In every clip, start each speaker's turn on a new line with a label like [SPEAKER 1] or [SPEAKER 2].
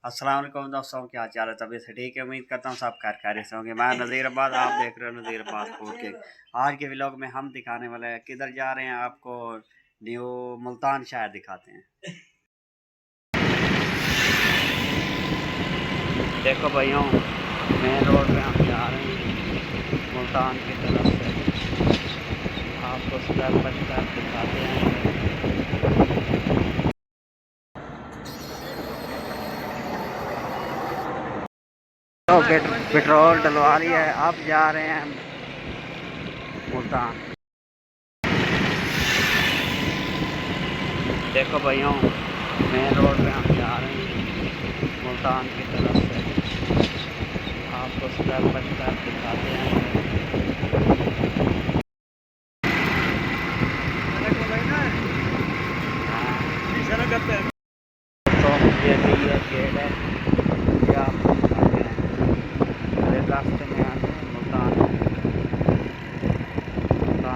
[SPEAKER 1] अस्सलाम वालेकुम दोस्तों, क्या हाल चाल है? तबीयत से ठीक है? उम्मीद करता हूँ सब खैर खैरियत से होंगे। मैं नज़ीर अब्बास, आप देख रहे हो नज़ीर अब्बास फूड किंग। आज के व्लॉग में हम दिखाने वाले हैं किधर जा रहे हैं, आपको न्यू मुल्तान शहर दिखाते हैं। देखो भाइयों, मेन रोड पे हम जा रहे हैं मुल्तान की तरफ से। आपको स्टेप बाय स्टेप दिखाते हैं। तो पेट्रोल डलवा लिया है, अब जा रहे हैं मुल्तान। देखो भाइयों, मेन रोड पे हम जा रहे हैं मुल्तान की तरफ से। आपको स्टेप बाय स्टेप दिखाते हैं। तो ये भी ये गेट है, ये आपको दिखाते हैं। ये रास्ते में आते हैं मुल्तान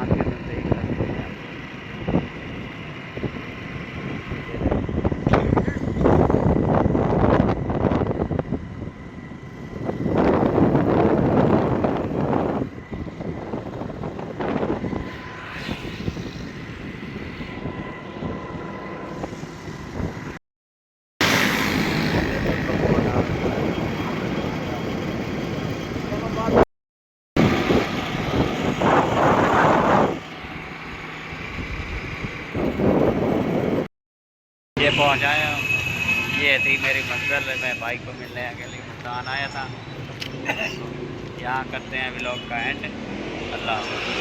[SPEAKER 1] के नज़दीक रास्ते में आते हैं। ये पहुँचाए हम। ये थी मेरी मंजिल। मैं भाई को मिलने के लिए मुल्तान आया था। यहाँ करते हैं व्लॉग का एंड। अल्लाह हाफ़िज़।